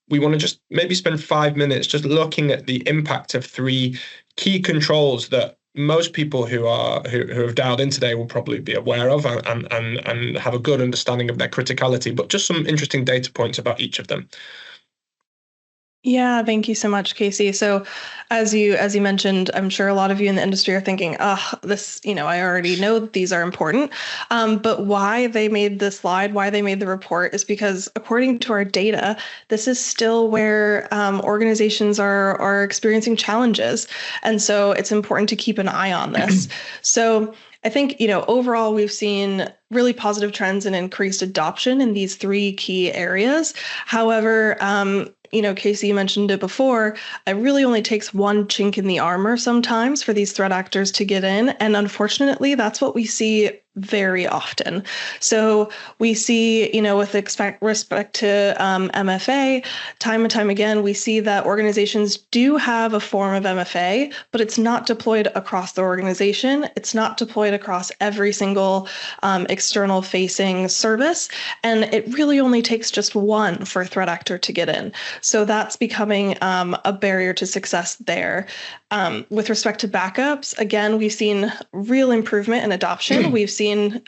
We want to just maybe spend 5 minutes just looking at the impact of 3 key controls that most people who have dialed in today will probably be aware of and have a good understanding of their criticality, but just some interesting data points about each of them. Yeah, thank you so much, Casey. So as you mentioned, I'm sure a lot of you in the industry are thinking, this, I already know that these are important. But why they made this slide, why they made the report is because according to our data, this is still where organizations are experiencing challenges. And so it's important to keep an eye on this. So I think, overall, we've seen really positive trends and increased adoption in these 3 key areas. However, Casey, you mentioned it before, it really only takes one chink in the armor sometimes for these threat actors to get in. And unfortunately, that's what we see very often. So we see, with respect to MFA, time and time again, we see that organizations do have a form of MFA, but it's not deployed across the organization. It's not deployed across every single external facing service. And it really only takes just one for a threat actor to get in. So that's becoming a barrier to success there. With respect to backups, again, we've seen real improvement in adoption. We've seen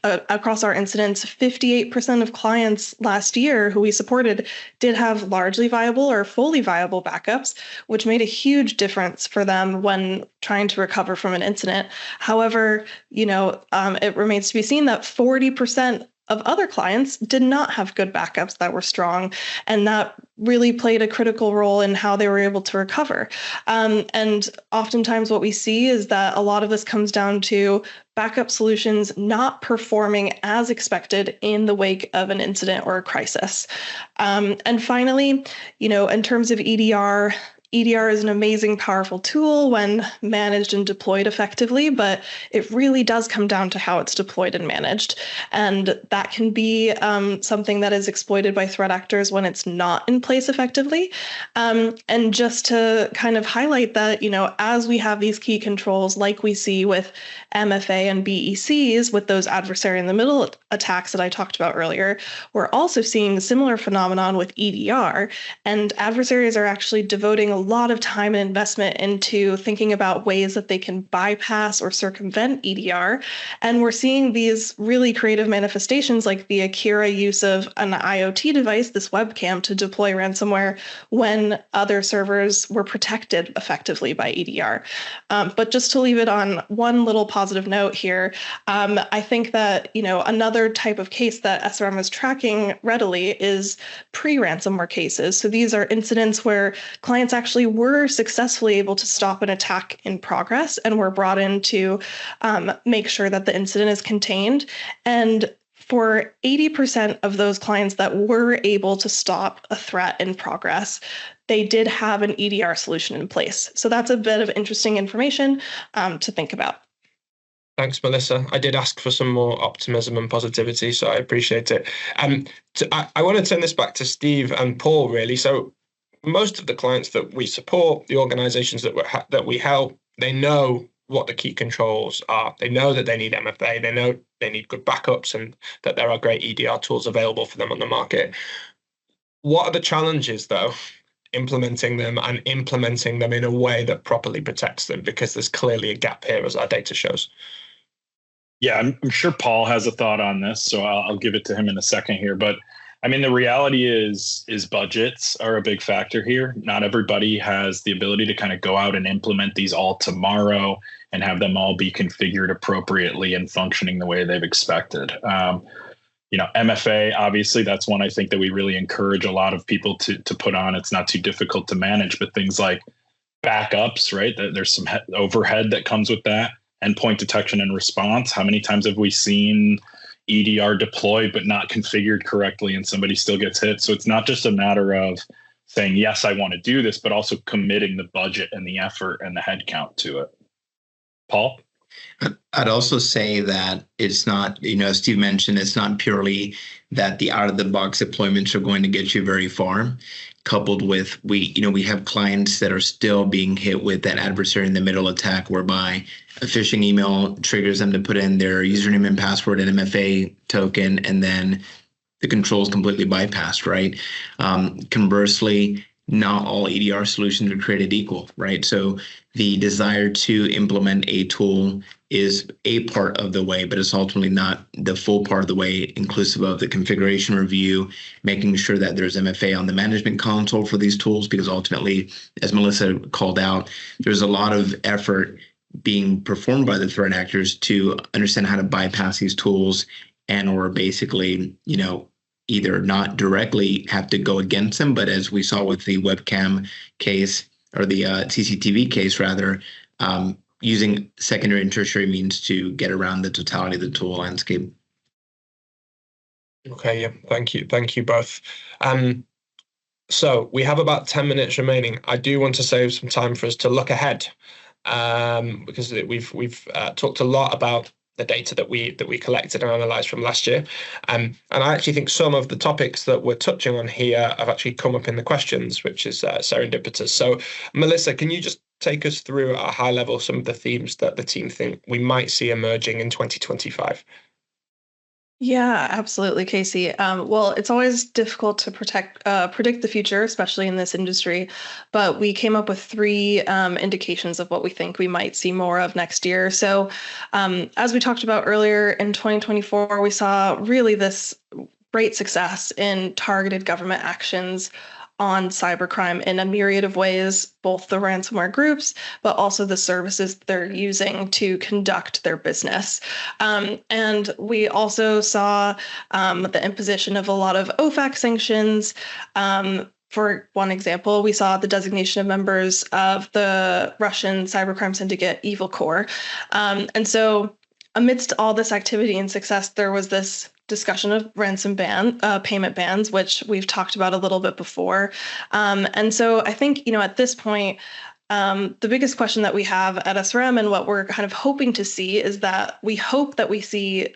across our incidents, 58% of clients last year who we supported did have largely viable or fully viable backups, which made a huge difference for them when trying to recover from an incident. However, it remains to be seen that 40% of other clients did not have good backups that were strong, and that really played a critical role in how they were able to recover. And oftentimes what we see is that a lot of this comes down to backup solutions not performing as expected in the wake of an incident or a crisis. And finally, in terms of EDR, EDR is an amazing, powerful tool when managed and deployed effectively, but it really does come down to how it's deployed and managed. And that can be something that is exploited by threat actors when it's not in place effectively. And just to kind of highlight that, as we have these key controls, like we see with MFA and BECs, with those adversary in the middle attacks that I talked about earlier, we're also seeing a similar phenomenon with EDR. And adversaries are actually devoting a lot of time and investment into thinking about ways that they can bypass or circumvent EDR. And we're seeing these really creative manifestations like the Akira use of an IoT device, this webcam, to deploy ransomware when other servers were protected effectively by EDR. But just to leave it on one little positive note here, I think that, another type of case that SRM is tracking readily is pre-ransomware cases. So these are incidents where clients actually were successfully able to stop an attack in progress and were brought in to make sure that the incident is contained. And for 80% of those clients that were able to stop a threat in progress, they did have an EDR solution in place. So that's a bit of interesting information to think about. Thanks, Melissa. I did ask for some more optimism and positivity, so I appreciate it. I want to turn this back to Steve and Paul, really. So most of the clients that we support, the organizations that we help, they know what the key controls are. They know that they need MFA. They know they need good backups and that there are great EDR tools available for them on the market. What are the challenges, though, implementing them in a way that properly protects them? Because there's clearly a gap here, as our data shows. Yeah, I'm sure Paul has a thought on this, so I'll give it to him in a second here. But I mean, the reality is budgets are a big factor here. Not everybody has the ability to kind of go out and implement these all tomorrow and have them all be configured appropriately and functioning the way they've expected. MFA, obviously, that's one I think that we really encourage a lot of people to put on. It's not too difficult to manage, but things like backups, right? There's some overhead that comes with that. Endpoint detection and response. How many times have we seen EDR deployed but not configured correctly and somebody still gets hit? So it's not just a matter of saying, yes, I want to do this, but also committing the budget and the effort and the headcount to it. Paul? I'd also say that it's not, as Steve mentioned, it's not purely that the out-of-the-box deployments are going to get you very far. Coupled with we have clients that are still being hit with that adversary in the middle attack, whereby a phishing email triggers them to put in their username and password and MFA token, and then the control is completely bypassed, right? Conversely, not all EDR solutions are created equal, right? So the desire to implement a tool is a part of the way, but it's ultimately not the full part of the way, inclusive of the configuration review, making sure that there's MFA on the management console for these tools, because ultimately, as Melissa called out, there's a lot of effort being performed by the threat actors to understand how to bypass these tools and or basically, either not directly have to go against them, but as we saw with the webcam case or the CCTV case, rather, using secondary and tertiary means to get around the totality of the tool landscape. Okay, yeah, thank you both. So we have about 10 minutes remaining. I do want to save some time for us to look ahead, because we've talked a lot about the data that we collected and analysed from last year. And I actually think some of the topics that we're touching on here have actually come up in the questions, which is serendipitous. So Melissa, can you just take us through at a high level some of the themes that the team think we might see emerging in 2025? Yeah, absolutely, Casey. Well, it's always difficult to predict the future, especially in this industry. But we came up with three indications of what we think we might see more of next year. So as we talked about earlier, in 2024, we saw really this great success in targeted government actions on cybercrime in a myriad of ways, both the ransomware groups, but also the services they're using to conduct their business. And we also saw the imposition of a lot of OFAC sanctions. For one example, we saw the designation of members of the Russian cybercrime syndicate Evil Corps. And so amidst all this activity and success, there was this discussion of ransom payment bans, which we've talked about a little bit before. And so I think, at this point, the biggest question that we have at SRM and what we're kind of hoping to see is that we hope that we see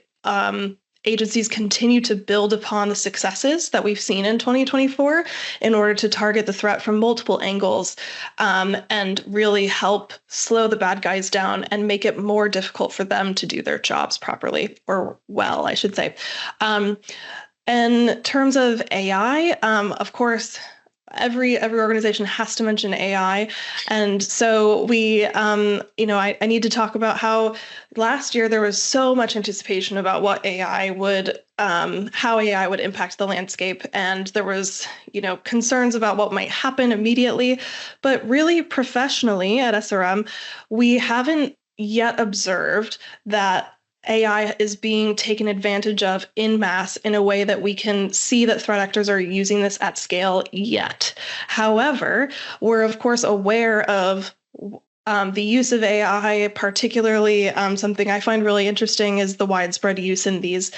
agencies continue to build upon the successes that we've seen in 2024 in order to target the threat from multiple angles, and really help slow the bad guys down and make it more difficult for them to do their jobs properly, or well, I should say. In terms of AI, of course, every organization has to mention AI. And so we, I need to talk about how last year there was so much anticipation about what AI would, how AI would impact the landscape. And there was, concerns about what might happen immediately. But really professionally at SRM, we haven't yet observed that AI is being taken advantage of en masse in a way that we can see that threat actors are using this at scale yet. However, we're of course aware of the use of AI, particularly something I find really interesting is the widespread use in these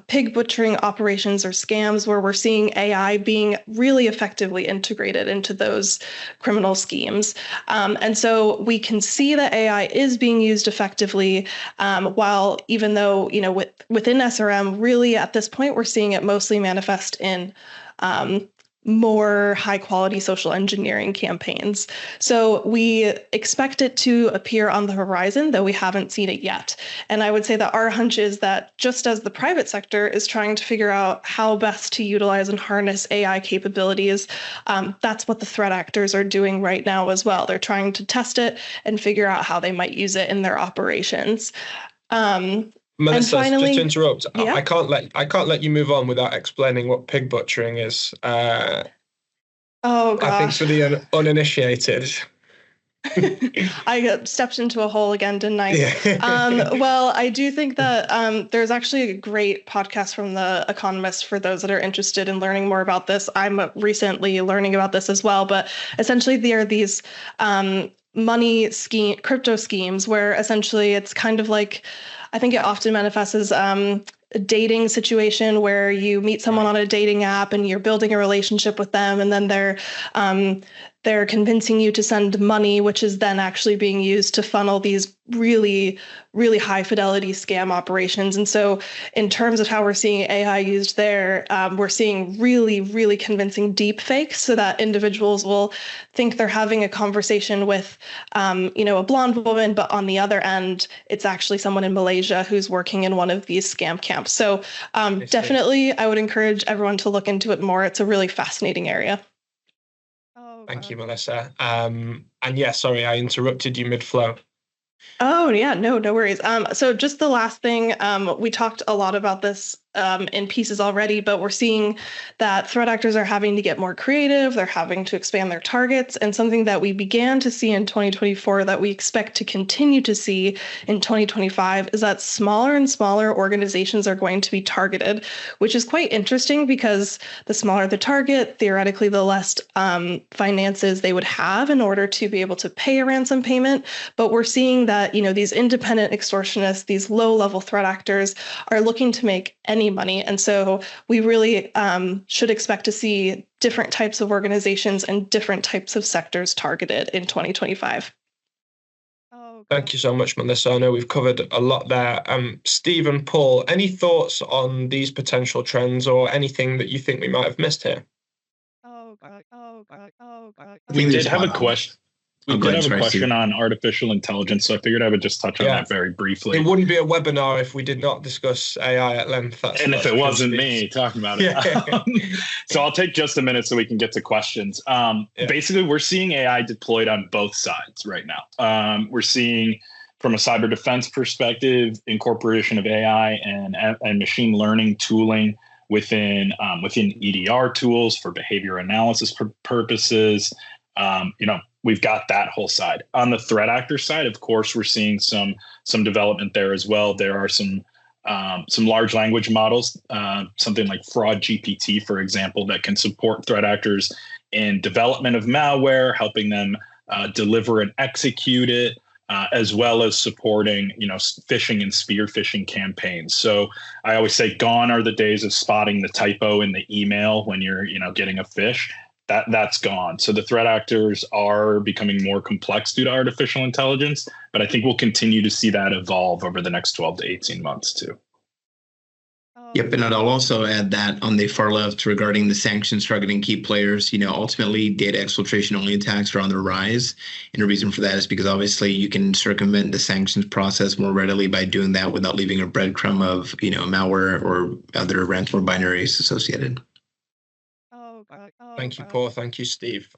pig butchering operations or scams, where we're seeing AI being really effectively integrated into those criminal schemes. And so we can see that AI is being used effectively, while even though, within SRM, really at this point, we're seeing it mostly manifest in more high quality social engineering campaigns. So we expect it to appear on the horizon, though we haven't seen it yet. And I would say that our hunch is that just as the private sector is trying to figure out how best to utilize and harness AI capabilities, that's what the threat actors are doing right now as well. They're trying to test it and figure out how they might use it in their operations. Melissa, finally, just to interrupt, yeah? I can't let you move on without explaining what pig butchering is. Oh gosh! I think for the uninitiated. I stepped into a hole again, didn't I? Yeah. Well, I do think that there's actually a great podcast from The Economist for those that are interested in learning more about this. I'm recently learning about this as well, but essentially there are these crypto schemes where essentially it's kind of like, I think it often manifests as a dating situation where you meet someone on a dating app and you're building a relationship with them, and then they're convincing you to send money, which is then actually being used to funnel these really, really high fidelity scam operations. And so in terms of how we're seeing AI used there, we're seeing really, really convincing deep fakes so that individuals will think they're having a conversation with, a blonde woman, but on the other end, it's actually someone in Malaysia who's working in one of these scam camps. So definitely, I would encourage everyone to look into it more. It's a really fascinating area. Thank you, Melissa. And yeah, sorry, I interrupted you mid-flow. Oh, yeah, no worries. So just the last thing, we talked a lot about this in pieces already, but we're seeing that threat actors are having to get more creative. They're having to expand their targets. And something that we began to see in 2024 that we expect to continue to see in 2025 is that smaller and smaller organizations are going to be targeted, which is quite interesting because the smaller the target, theoretically, the less finances they would have in order to be able to pay a ransom payment. But we're seeing that, these independent extortionists, these low-level threat actors are looking to make any money. And so we really should expect to see different types of organizations and different types of sectors targeted in 2025. Thank you so much, Melissa. I know we've covered a lot there. Steve and Paul, any thoughts on these potential trends or anything that you think we might have missed here? We did have a question. We did have a question on artificial intelligence, so I figured I would just touch on that very briefly. It wouldn't be a webinar if we did not discuss AI at length. If it wasn't me talking about it. Yeah. So I'll take just a minute so we can get to questions. Basically, we're seeing AI deployed on both sides right now. We're seeing, from a cyber defense perspective, incorporation of AI and machine learning tooling within EDR tools for behavior analysis purposes. We've got that whole side. On the threat actor side, of course, we're seeing some development there as well. There are some large language models, something like Fraud GPT, for example, that can support threat actors in development of malware, helping them deliver and execute it, as well as supporting, phishing and spear phishing campaigns. So I always say gone are the days of spotting the typo in the email when you're, getting a phish. That's gone. So the threat actors are becoming more complex due to artificial intelligence, but I think we'll continue to see that evolve over the next 12 to 18 months too. Yep, and I'll also add that on the far left regarding the sanctions targeting key players, ultimately data exfiltration only attacks are on the rise. And the reason for that is because obviously you can circumvent the sanctions process more readily by doing that without leaving a breadcrumb of, malware or other ransomware binaries associated. Thank you, Paul. Thank you, Steve.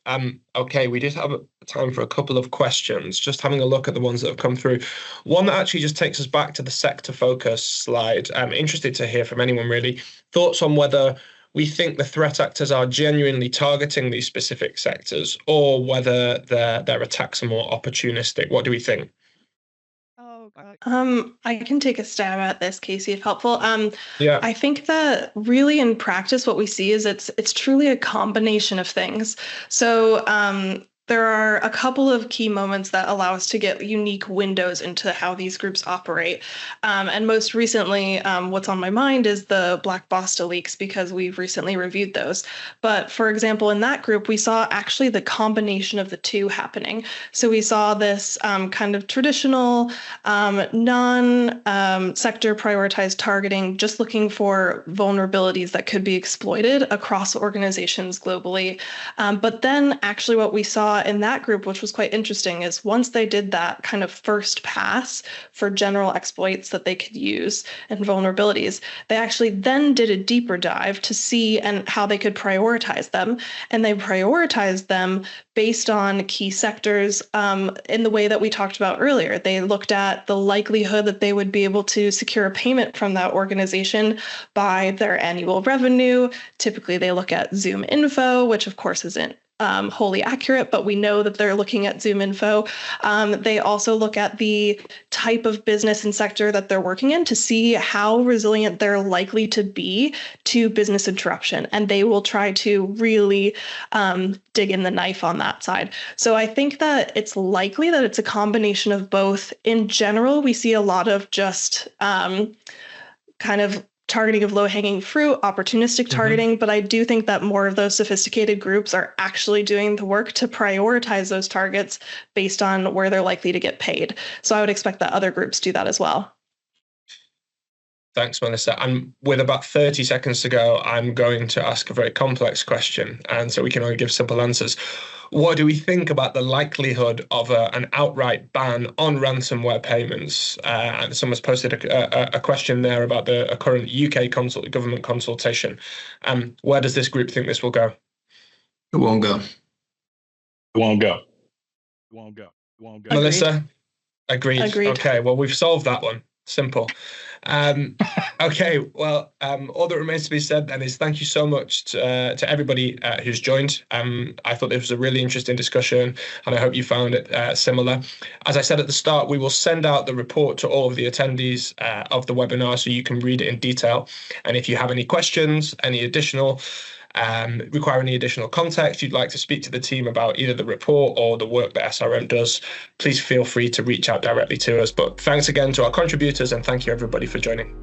Okay, we did have time for a couple of questions. Just having a look at the ones that have come through. One that actually just takes us back to the sector focus slide. I'm interested to hear from anyone really. Thoughts on whether we think the threat actors are genuinely targeting these specific sectors or whether their attacks are more opportunistic. What do we think? I can take a stab at this, Casey, if helpful. Yeah. I think that really in practice, what we see is it's truly a combination of things. So there are a couple of key moments that allow us to get unique windows into how these groups operate. And most recently, what's on my mind is the Black Basta leaks, because we've recently reviewed those. But for example, in that group, we saw actually the combination of the two happening. So we saw this kind of traditional non-sector prioritized targeting, just looking for vulnerabilities that could be exploited across organizations globally. But then actually what we saw in that group, which was quite interesting, is once they did that kind of first pass for general exploits that they could use and vulnerabilities, they actually then did a deeper dive to see and how they could prioritize them. And they prioritized them based on key sectors in the way that we talked about earlier. They looked at the likelihood that they would be able to secure a payment from that organization by their annual revenue. Typically, they look at Zoom info, which of course isn't wholly accurate, but we know that they're looking at Zoom info. They also look at the type of business and sector that they're working in to see how resilient they're likely to be to business interruption. And they will try to really dig in the knife on that side. So I think that it's likely that it's a combination of both. In general, we see a lot of just kind of targeting of low-hanging fruit, opportunistic targeting, but I do think that more of those sophisticated groups are actually doing the work to prioritize those targets based on where they're likely to get paid. So I would expect that other groups do that as well. Thanks, Melissa. And with about 30 seconds to go, I'm going to ask a very complex question, and so we can only give simple answers. What do we think about the likelihood of an outright ban on ransomware payments? And someone's posted a question there about a current UK government consultation. Where does this group think this will go? It won't go. It won't go. It won't go. It won't go. Melissa? Agreed. Agreed. Okay, well, we've solved that one. Simple. Okay, well, all that remains to be said then is thank you so much to everybody who's joined. I thought this was a really interesting discussion, and I hope you found it similar. As I said at the start, we will send out the report to all of the attendees of the webinar so you can read it in detail. And if you have any questions, require any additional context, you'd like to speak to the team about either the report or the work that SRM does, please feel free to reach out directly to us. But thanks again to our contributors, and thank you everybody for joining.